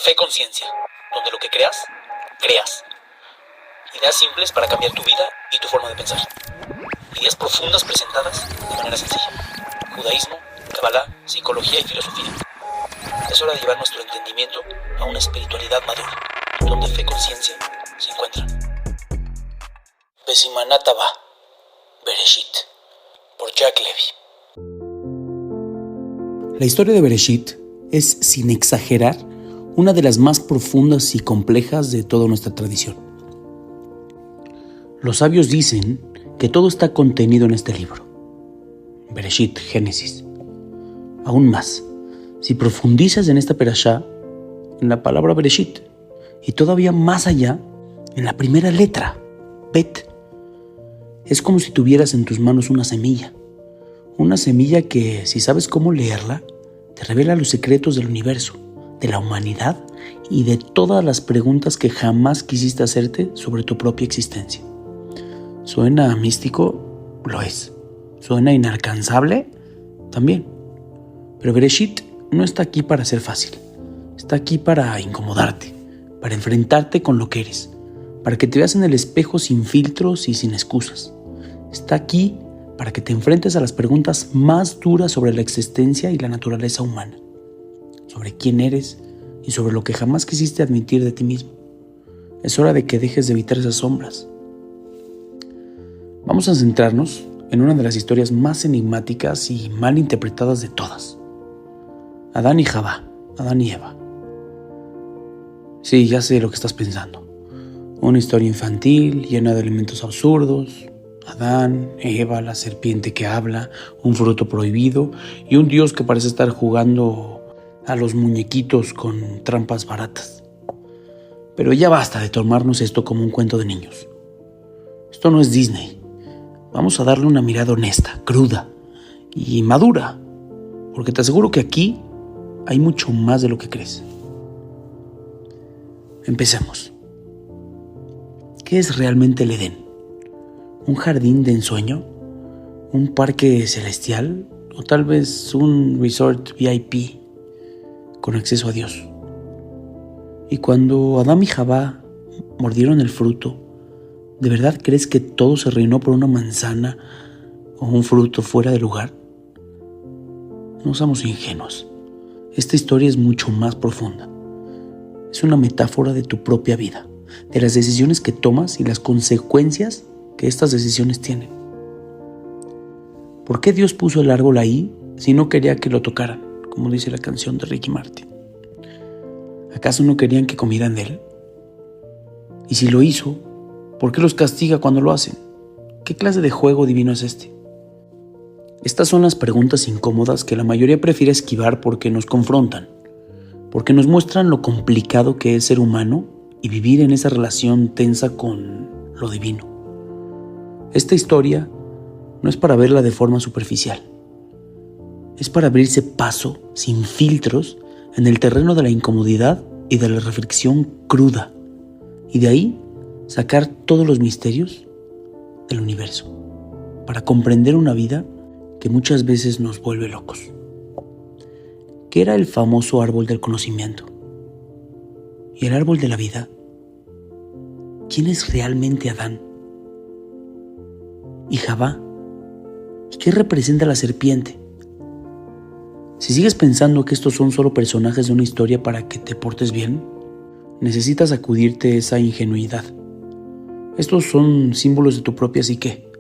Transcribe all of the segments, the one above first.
Fe Conciencia, donde lo que creas, creas. Ideas simples para cambiar tu vida y tu forma de pensar. Ideas profundas presentadas de manera sencilla. Judaísmo, Kabbalah, psicología y filosofía. Es hora de llevar nuestro entendimiento a una espiritualidad madura, donde fe y conciencia se encuentran. Besimanat Haba, Bereshit, por Jack Levy. La historia de Bereshit es, sin exagerar, una de las más profundas y complejas de toda nuestra tradición. Los sabios dicen que todo está contenido en este libro, Bereshit, Génesis. Aún más, si profundizas en esta perashá, en la palabra Bereshit, y todavía más allá, en la primera letra, Bet, es como si tuvieras en tus manos una semilla que, si sabes cómo leerla, te revela los secretos del universo, de la humanidad y de todas las preguntas que jamás quisiste hacerte sobre tu propia existencia. ¿Suena místico? Lo es. ¿Suena inalcanzable? También. Pero Bereshit no está aquí para ser fácil. Está aquí para incomodarte, para enfrentarte con lo que eres, para que te veas en el espejo sin filtros y sin excusas. Está aquí para que te enfrentes a las preguntas más duras sobre la existencia y la naturaleza humana, sobre quién eres y sobre lo que jamás quisiste admitir de ti mismo. Es hora de que dejes de evitar esas sombras. Vamos a centrarnos en una de las historias más enigmáticas y mal interpretadas de todas. Adán y Jabá, Adán y Eva. Sí, ya sé lo que estás pensando. Una historia infantil, llena de elementos absurdos. Adán, Eva, la serpiente que habla, un fruto prohibido y un Dios que parece estar jugando a los muñequitos con trampas baratas. Pero ya basta de tomarnos esto como un cuento de niños. Esto no es Disney. Vamos a darle una mirada honesta, cruda y madura, porque te aseguro que aquí hay mucho más de lo que crees. Empecemos. ¿Qué es realmente el Edén? ¿Un jardín de ensueño? ¿Un parque celestial? ¿O tal vez un resort VIP con acceso a Dios? Y cuando Adán y Jabá mordieron el fruto, ¿de verdad crees que todo se reinó por una manzana o un fruto fuera de lugar? No somos ingenuos. Esta historia es mucho más profunda. Es una metáfora de tu propia vida, de las decisiones que tomas y las consecuencias que estas decisiones tienen. ¿Por qué Dios puso el árbol ahí si no quería que lo tocaran, como dice la canción de Ricky Martin? ¿Acaso no querían que comieran de él? Y si lo hizo, ¿por qué los castiga cuando lo hacen? ¿Qué clase de juego divino es este? Estas son las preguntas incómodas que la mayoría prefiere esquivar porque nos confrontan, porque nos muestran lo complicado que es ser humano y vivir en esa relación tensa con lo divino. Esta historia no es para verla de forma superficial. Es para abrirse paso, sin filtros, en el terreno de la incomodidad y de la reflexión cruda, y de ahí sacar todos los misterios del universo, para comprender una vida que muchas veces nos vuelve locos. ¿Qué era el famoso árbol del conocimiento? ¿Y el árbol de la vida? ¿Quién es realmente Adán? ¿Y Jabá? ¿Y qué representa la serpiente? Si sigues pensando que estos son solo personajes de una historia para que te portes bien, necesitas sacudirte esa ingenuidad. Estos son símbolos de tu propia psique.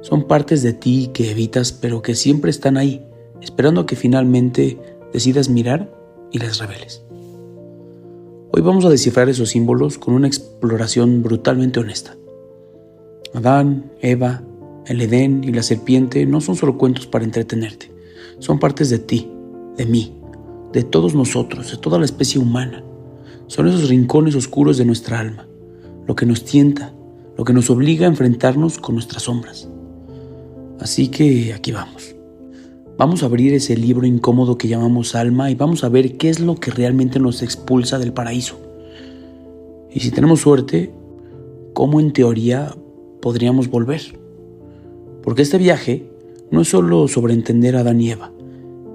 Son partes de ti que evitas, pero que siempre están ahí, esperando a que finalmente decidas mirar y las reveles. Hoy vamos a descifrar esos símbolos con una exploración brutalmente honesta. Adán, Eva, el Edén y la serpiente no son solo cuentos para entretenerte. Son partes de ti, de mí, de todos nosotros, de toda la especie humana. Son esos rincones oscuros de nuestra alma, lo que nos tienta, lo que nos obliga a enfrentarnos con nuestras sombras. Así que aquí vamos. Vamos a abrir ese libro incómodo que llamamos alma y vamos a ver qué es lo que realmente nos expulsa del paraíso. Y si tenemos suerte, ¿cómo en teoría podríamos volver? Porque este viaje no es solo sobre entender a Adán y Eva,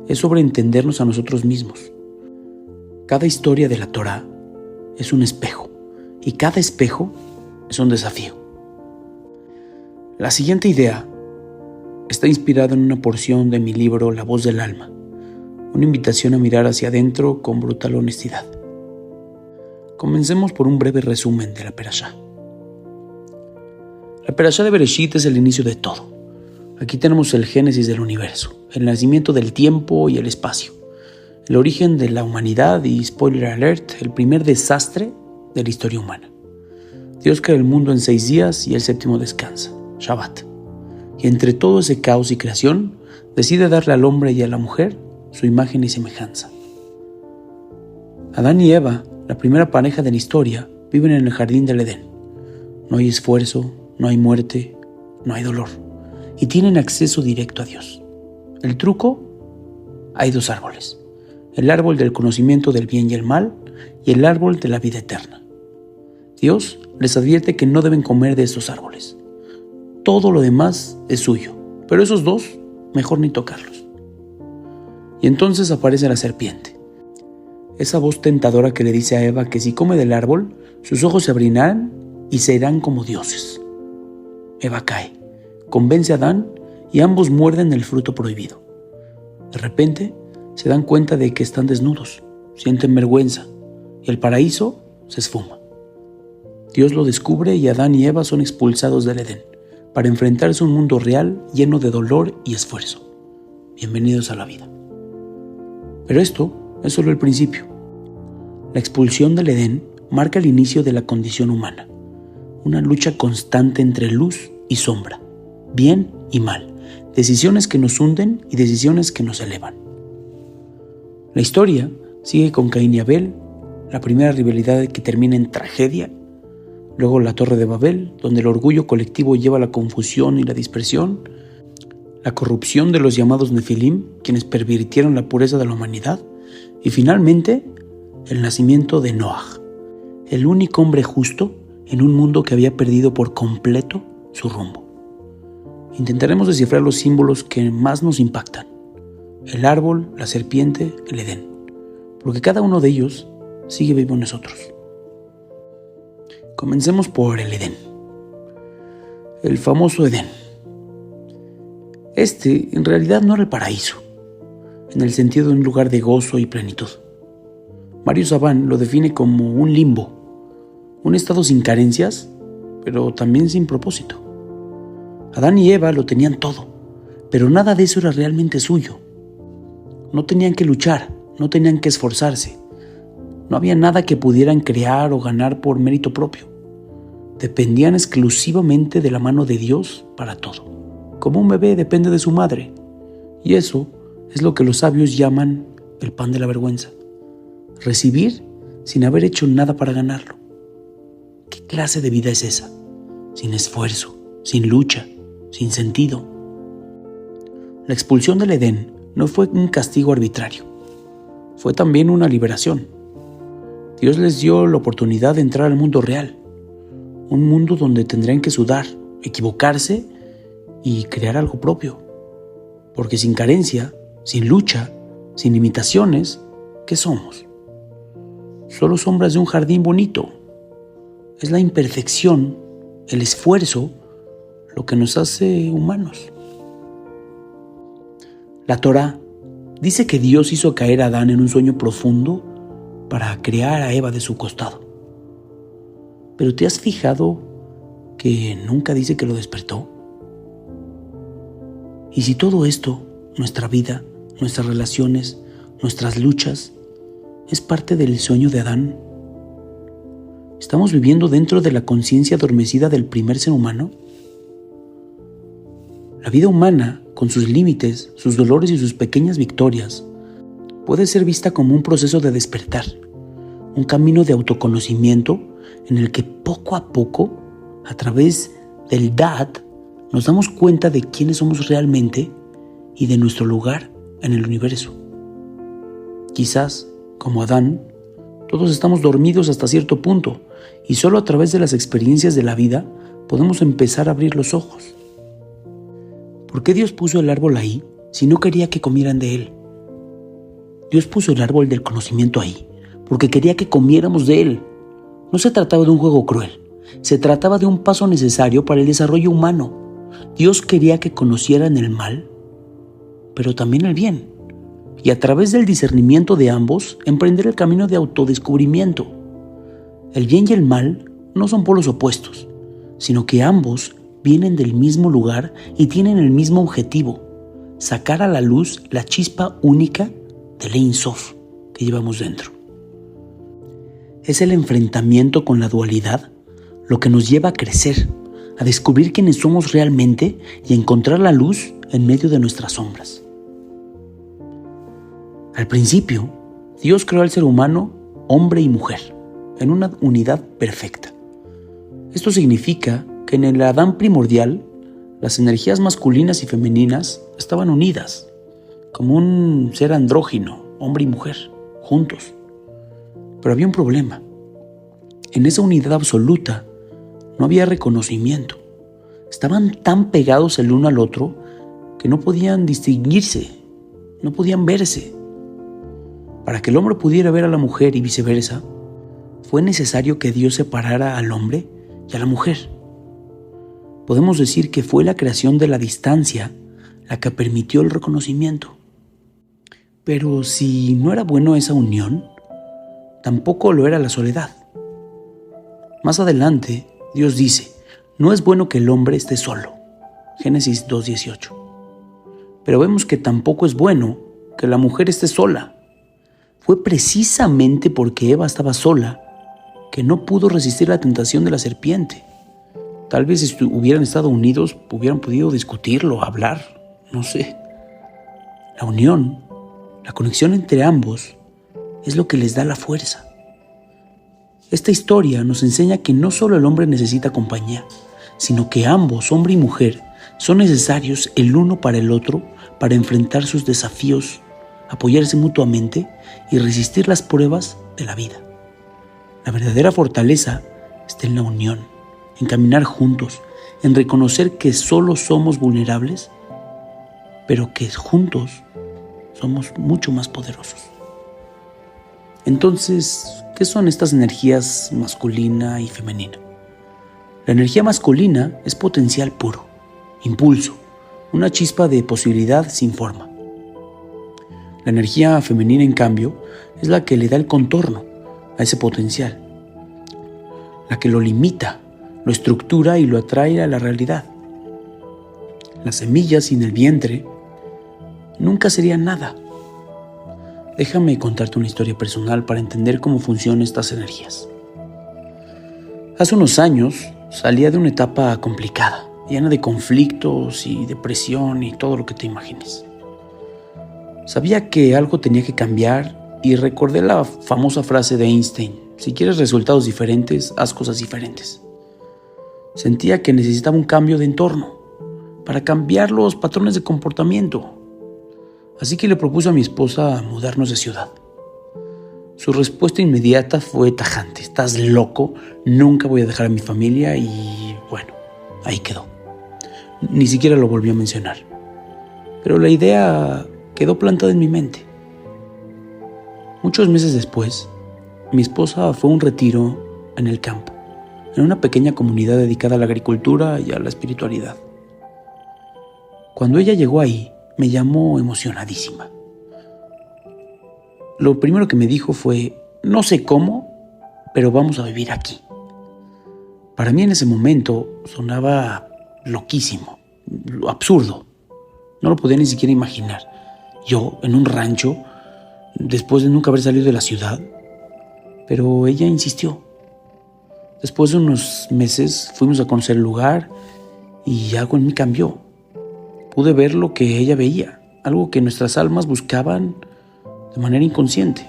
es sobre entendernos a nosotros mismos. Cada historia de la Torá es un espejo, y cada espejo es un desafío. La siguiente idea está inspirada en una porción de mi libro La voz del alma, una invitación a mirar hacia adentro con brutal honestidad. Comencemos por un breve resumen de la Perashá. La Perashá de Bereshit es el inicio de todo. Aquí tenemos el génesis del universo, el nacimiento del tiempo y el espacio, el origen de la humanidad y, spoiler alert, el primer desastre de la historia humana. Dios crea el mundo en 6 días y el séptimo descansa, Shabbat. Y entre todo ese caos y creación, decide darle al hombre y a la mujer su imagen y semejanza. Adán y Eva, la primera pareja de la historia, viven en el jardín del Edén. No hay esfuerzo, no hay muerte, no hay dolor, y tienen acceso directo a Dios. El truco: hay 2 árboles, el árbol del conocimiento del bien y el mal y el árbol de la vida eterna. Dios les advierte que no deben comer de estos árboles. Todo lo demás es suyo, pero esos 2, mejor ni tocarlos. Y entonces aparece la serpiente, esa voz tentadora que le dice a Eva que si come del árbol, sus ojos se abrirán y serán como dioses. Eva cae, convence a Adán y ambos muerden el fruto prohibido. De repente, se dan cuenta de que están desnudos, sienten vergüenza y el paraíso se esfuma. Dios lo descubre y Adán y Eva son expulsados del Edén para enfrentarse a un mundo real lleno de dolor y esfuerzo. Bienvenidos a la vida. Pero esto es solo el principio. La expulsión del Edén marca el inicio de la condición humana, una lucha constante entre luz y sombra, bien y mal, decisiones que nos hunden y decisiones que nos elevan. La historia sigue con Caín y Abel, la primera rivalidad que termina en tragedia, luego la Torre de Babel, donde el orgullo colectivo lleva a la confusión y la dispersión, la corrupción de los llamados Nefilim, quienes pervirtieron la pureza de la humanidad, y finalmente el nacimiento de Noaj, el único hombre justo en un mundo que había perdido por completo su rumbo. Intentaremos descifrar los símbolos que más nos impactan: el árbol, la serpiente, el Edén, porque cada uno de ellos sigue vivo en nosotros. Comencemos por el Edén, el famoso Edén. Este en realidad no era el paraíso, en el sentido de un lugar de gozo y plenitud. Mario Saban lo define como un limbo, un estado sin carencias, pero también sin propósito. Adán y Eva lo tenían todo, pero nada de eso era realmente suyo. No tenían que luchar, no tenían que esforzarse. No había nada que pudieran crear o ganar por mérito propio. Dependían exclusivamente de la mano de Dios para todo, como un bebé depende de su madre. Y eso es lo que los sabios llaman el pan de la vergüenza: recibir sin haber hecho nada para ganarlo. ¿Qué clase de vida es esa? Sin esfuerzo, sin lucha, sin sentido. La expulsión del Edén no fue un castigo arbitrario, fue también una liberación. Dios les dio la oportunidad de entrar al mundo real, un mundo donde tendrían que sudar, equivocarse y crear algo propio. Porque sin carencia, sin lucha, sin limitaciones, ¿qué somos? Solo sombras de un jardín bonito. Es la imperfección, el esfuerzo, lo que nos hace humanos. La Torá dice que Dios hizo caer a Adán en un sueño profundo para crear a Eva de su costado. ¿Pero te has fijado que nunca dice que lo despertó? Y si todo esto, nuestra vida, nuestras relaciones, nuestras luchas, es parte del sueño de Adán, ¿estamos viviendo dentro de la conciencia adormecida del primer ser humano? La vida humana, con sus límites, sus dolores y sus pequeñas victorias, puede ser vista como un proceso de despertar, un camino de autoconocimiento en el que poco a poco, a través del Dat, nos damos cuenta de quiénes somos realmente y de nuestro lugar en el universo. Quizás, como Adán, todos estamos dormidos hasta cierto punto y solo a través de las experiencias de la vida podemos empezar a abrir los ojos. ¿Por qué Dios puso el árbol ahí si no quería que comieran de él? Dios puso el árbol del conocimiento ahí porque quería que comiéramos de él, No se trataba de un juego cruel, se trataba de un paso necesario para el desarrollo humano. Dios quería que conocieran el mal, pero también el bien, y a través del discernimiento de ambos, emprender el camino de autodescubrimiento. El bien y el mal no son polos opuestos, sino que ambos vienen del mismo lugar y tienen el mismo objetivo: sacar a la luz la chispa única del Ein Sof que llevamos dentro. Es el enfrentamiento con la dualidad lo que nos lleva a crecer, a descubrir quiénes somos realmente y a encontrar la luz en medio de nuestras sombras. Al principio, Dios creó al ser humano, hombre y mujer, en una unidad perfecta. Esto significa que en el Adán primordial, las energías masculinas y femeninas estaban unidas, como un ser andrógino, hombre y mujer, juntos. Pero había un problema. En esa unidad absoluta no había reconocimiento. Estaban tan pegados el uno al otro que no podían distinguirse, no podían verse. Para que el hombre pudiera ver a la mujer y viceversa, fue necesario que Dios separara al hombre y a la mujer. Podemos decir que fue la creación de la distancia la que permitió el reconocimiento. Pero si no era bueno esa unión, tampoco lo era la soledad. Más adelante, Dios dice: no es bueno que el hombre esté solo. Génesis 2:18. Pero vemos que tampoco es bueno que la mujer esté sola. Fue precisamente porque Eva estaba sola que no pudo resistir la tentación de la serpiente. Tal vez si hubieran estado unidos, hubieran podido discutirlo, hablar, no sé. La unión, la conexión entre ambos, es lo que les da la fuerza. Esta historia nos enseña que no solo el hombre necesita compañía, sino que ambos, hombre y mujer, son necesarios el uno para el otro para enfrentar sus desafíos, apoyarse mutuamente y resistir las pruebas de la vida. La verdadera fortaleza está en la unión, en caminar juntos, en reconocer que solo somos vulnerables, pero que juntos somos mucho más poderosos. Entonces, ¿qué son estas energías masculina y femenina? La energía masculina es potencial puro, impulso, una chispa de posibilidad sin forma. La energía femenina, en cambio, es la que le da el contorno a ese potencial, la que lo limita, lo estructura y lo atrae a la realidad. Las semillas sin el vientre nunca serían nada. Déjame contarte una historia personal para entender cómo funcionan estas energías. Hace unos años salía de una etapa complicada, llena de conflictos y depresión y todo lo que te imagines. Sabía que algo tenía que cambiar y recordé la famosa frase de Einstein: si quieres resultados diferentes, haz cosas diferentes. Sentía que necesitaba un cambio de entorno para cambiar los patrones de comportamiento. Así que le propuse a mi esposa mudarnos de ciudad. Su respuesta inmediata fue tajante: estás loco, nunca voy a dejar a mi familia. Y bueno, ahí quedó. Ni siquiera lo volví a mencionar. Pero la idea quedó plantada en mi mente. Muchos meses después, mi esposa fue a un retiro en el campo, en una pequeña comunidad dedicada a la agricultura y a la espiritualidad. Cuando ella llegó ahí, me llamó emocionadísima. Lo primero que me dijo fue: no sé cómo, pero vamos a vivir aquí. Para mí en ese momento sonaba loquísimo, absurdo. No lo podía ni siquiera imaginar. Yo, en un rancho, después de nunca haber salido de la ciudad. Pero ella insistió. Después de unos meses fuimos a conocer el lugar y algo en mí cambió. Pude ver lo que ella veía, algo que nuestras almas buscaban de manera inconsciente.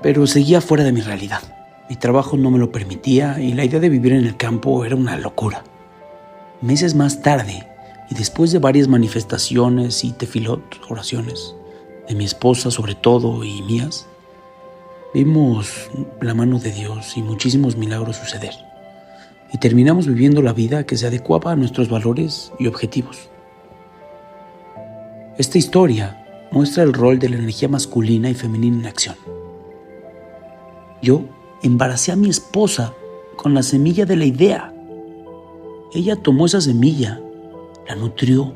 Pero seguía fuera de mi realidad. Mi trabajo no me lo permitía y la idea de vivir en el campo era una locura. Meses más tarde, y después de varias manifestaciones y tefilot, oraciones, de mi esposa sobre todo y mías, vimos la mano de Dios y muchísimos milagros suceder. Y terminamos viviendo la vida que se adecuaba a nuestros valores y objetivos. Esta historia muestra el rol de la energía masculina y femenina en acción. Yo embaracé a mi esposa con la semilla de la idea. Ella tomó esa semilla, la nutrió,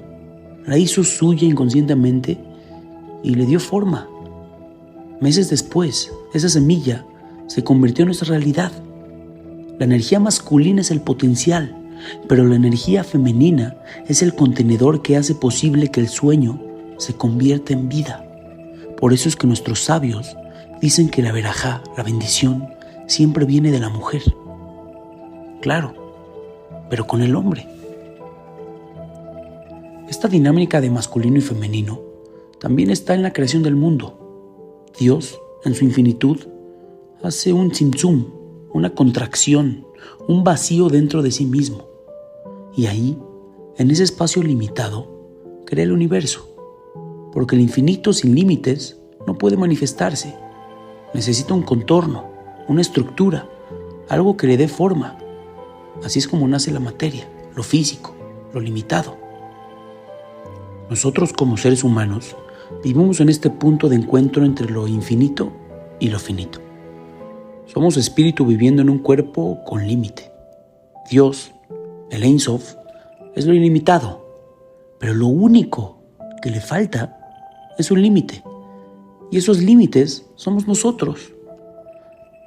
la hizo suya inconscientemente y le dio forma. Meses después, esa semilla se convirtió en nuestra realidad. La energía masculina es el potencial, pero la energía femenina es el contenedor que hace posible que el sueño se convierta en vida. Por eso es que nuestros sabios dicen que la verajá, la bendición, siempre viene de la mujer. Claro, pero con el hombre. Esta dinámica de masculino y femenino también está en la creación del mundo. Dios, en su infinitud, hace un tzimtzum, una contracción, un vacío dentro de sí mismo. Y ahí, en ese espacio limitado, crea el universo. Porque el infinito sin límites no puede manifestarse. Necesita un contorno, una estructura, algo que le dé forma. Así es como nace la materia, lo físico, lo limitado. Nosotros como seres humanos vivimos en este punto de encuentro entre lo infinito y lo finito. Somos espíritu viviendo en un cuerpo con límite. Dios, el Ein Sof, es lo ilimitado, pero lo único que le falta es un límite, y esos límites somos nosotros.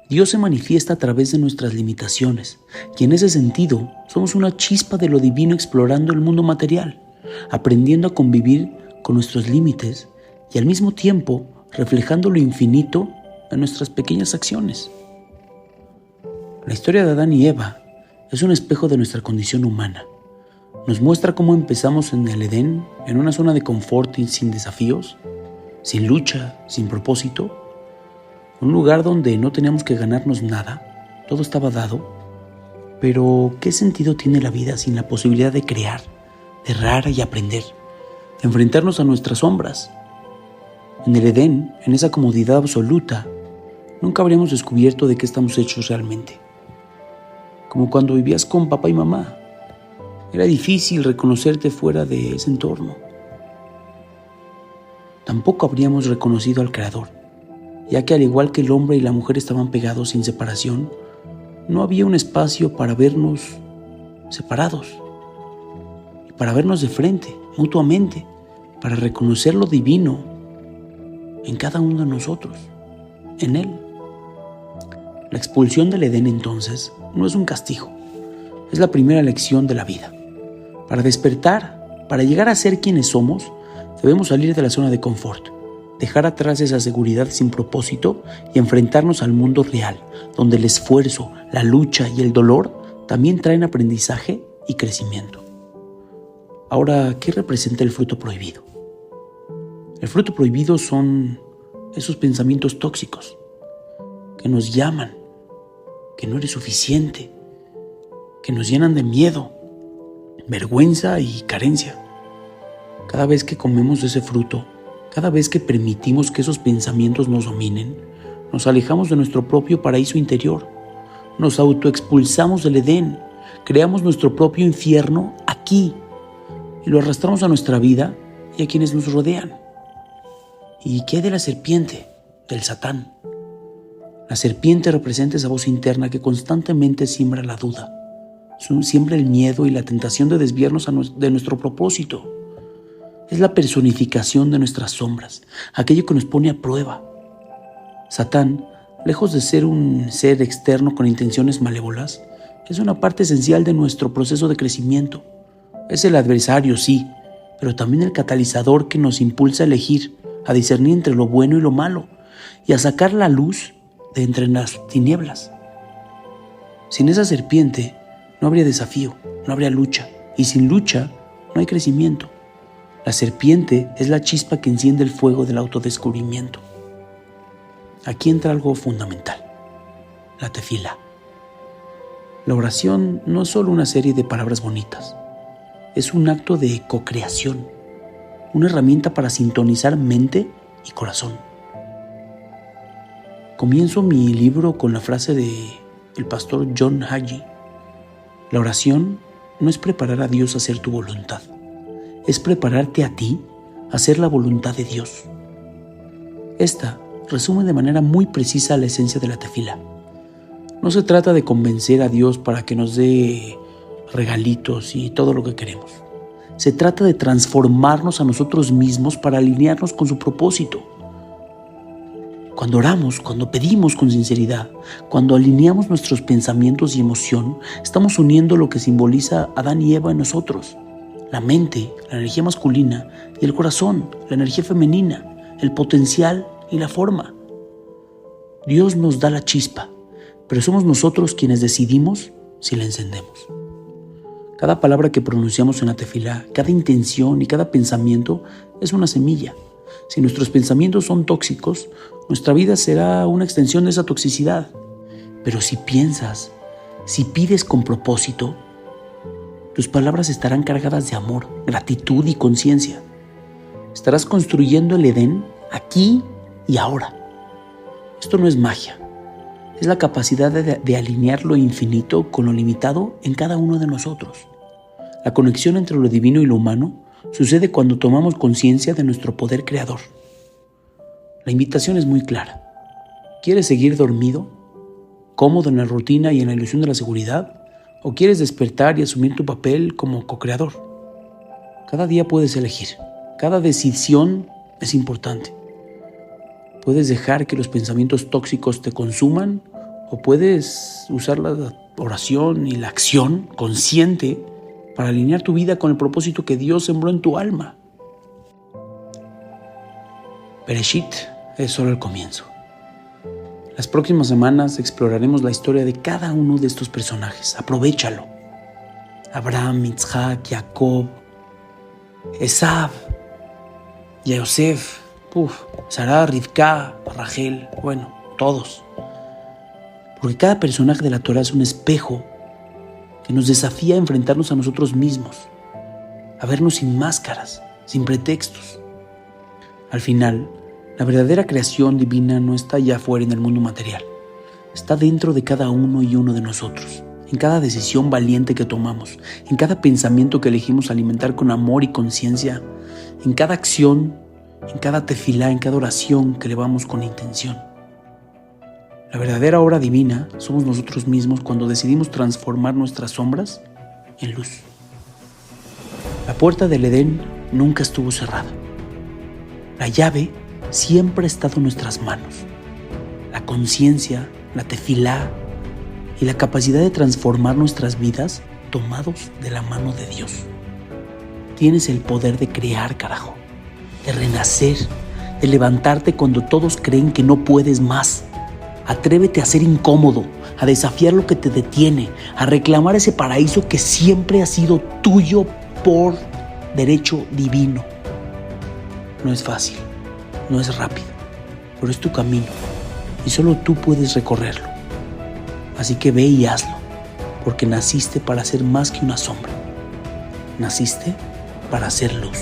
Dios se manifiesta a través de nuestras limitaciones, y en ese sentido somos una chispa de lo divino explorando el mundo material, aprendiendo a convivir con nuestros límites y al mismo tiempo reflejando lo infinito en nuestras pequeñas acciones. La historia de Adán y Eva es un espejo de nuestra condición humana. Nos muestra cómo empezamos en el Edén, en una zona de confort y sin desafíos, sin lucha, sin propósito, un lugar donde no teníamos que ganarnos nada, todo estaba dado. Pero, ¿qué sentido tiene la vida sin la posibilidad de crear, de errar y aprender, de enfrentarnos a nuestras sombras? En el Edén, en esa comodidad absoluta, nunca habríamos descubierto de qué estamos hechos realmente. Como cuando vivías con papá y mamá, era difícil reconocerte fuera de ese entorno. Tampoco habríamos reconocido al Creador, ya que al igual que el hombre y la mujer estaban pegados sin separación, no había un espacio para vernos separados, y para vernos de frente, mutuamente, para reconocer lo divino en cada uno de nosotros, en Él. La expulsión del Edén entonces no es un castigo, es la primera lección de la vida. Para despertar, para llegar a ser quienes somos, debemos salir de la zona de confort, dejar atrás esa seguridad sin propósito y enfrentarnos al mundo real, donde el esfuerzo, la lucha y el dolor también traen aprendizaje y crecimiento. Ahora, ¿qué representa el fruto prohibido? El fruto prohibido son esos pensamientos tóxicos que nos llaman, que no eres suficiente, que nos llenan de miedo, vergüenza y carencia. Cada vez que comemos ese fruto, cada vez que permitimos que esos pensamientos nos dominen, nos alejamos de nuestro propio paraíso interior, nos autoexpulsamos del Edén, creamos nuestro propio infierno aquí y lo arrastramos a nuestra vida y a quienes nos rodean. ¿Y qué hay de la serpiente, del Satán? La serpiente representa esa voz interna que constantemente siembra la duda, siembra el miedo y la tentación de desviarnos de nuestro propósito. Es la personificación de nuestras sombras, aquello que nos pone a prueba. Satán, lejos de ser un ser externo con intenciones malévolas, es una parte esencial de nuestro proceso de crecimiento. Es el adversario, sí, pero también el catalizador que nos impulsa a elegir, a discernir entre lo bueno y lo malo, y a sacar la luz de entre las tinieblas. Sin esa serpiente no habría desafío, no habría lucha, y sin lucha no hay crecimiento. La serpiente es la chispa que enciende el fuego del autodescubrimiento. Aquí entra algo fundamental, la tefila. La oración no es solo una serie de palabras bonitas, es un acto de co-creación, una herramienta para sintonizar mente y corazón. Comienzo mi libro con la frase del pastor John Hagee: la oración no es preparar a Dios a hacer tu voluntad, es prepararte a ti a hacer la voluntad de Dios. Esta resume de manera muy precisa la esencia de la tefila. No se trata de convencer a Dios para que nos dé regalitos y todo lo que queremos. Se trata de transformarnos a nosotros mismos para alinearnos con su propósito. Cuando oramos, cuando pedimos con sinceridad, cuando alineamos nuestros pensamientos y emoción, estamos uniendo lo que simboliza Adán y Eva en nosotros. La mente, la energía masculina, y el corazón, la energía femenina, el potencial y la forma. Dios nos da la chispa, pero somos nosotros quienes decidimos si la encendemos. Cada palabra que pronunciamos en la tefilá, cada intención y cada pensamiento es una semilla. Si nuestros pensamientos son tóxicos, nuestra vida será una extensión de esa toxicidad. Pero si piensas, si pides con propósito, tus palabras estarán cargadas de amor, gratitud y conciencia. Estarás construyendo el Edén aquí y ahora. Esto no es magia. Es la capacidad de alinear lo infinito con lo limitado en cada uno de nosotros. La conexión entre lo divino y lo humano sucede cuando tomamos conciencia de nuestro poder creador. La invitación es muy clara. ¿Quieres seguir dormido, cómodo en la rutina y en la ilusión de la seguridad? ¿O quieres despertar y asumir tu papel como co-creador? Cada día puedes elegir. Cada decisión es importante. Puedes dejar que los pensamientos tóxicos te consuman o puedes usar la oración y la acción consciente para alinear tu vida con el propósito que Dios sembró en tu alma. Bereshit es solo el comienzo. Las próximas semanas exploraremos la historia de cada uno de estos personajes. Aprovéchalo. Abraham, Isaac, Jacob, Esav, Yosef, Sarah, Rivka, Rachel, todos. Porque cada personaje de la Torah es un espejo que nos desafía a enfrentarnos a nosotros mismos, a vernos sin máscaras, sin pretextos. Al final, la verdadera creación divina no está allá afuera en el mundo material. Está dentro de cada uno y uno de nosotros, en cada decisión valiente que tomamos, en cada pensamiento que elegimos alimentar con amor y conciencia, en cada acción, en cada tefilá, en cada oración que elevamos con intención. La verdadera obra divina somos nosotros mismos cuando decidimos transformar nuestras sombras en luz. La puerta del Edén nunca estuvo cerrada. La llave siempre ha estado en nuestras manos. La conciencia, la tefilá y la capacidad de transformar nuestras vidas tomados de la mano de Dios. Tienes el poder de crear, carajo, de renacer, de levantarte cuando todos creen que no puedes más. Atrévete a ser incómodo, a desafiar lo que te detiene, a reclamar ese paraíso que siempre ha sido tuyo por derecho divino. No es fácil, no es rápido, pero es tu camino y solo tú puedes recorrerlo. Así que ve y hazlo, porque naciste para ser más que una sombra. Naciste para ser luz.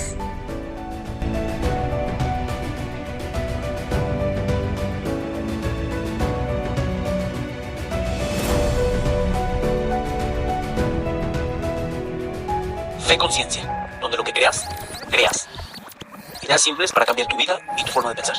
Fe Conciencia, donde lo que creas, creas. Ideas simples para cambiar tu vida y tu forma de pensar.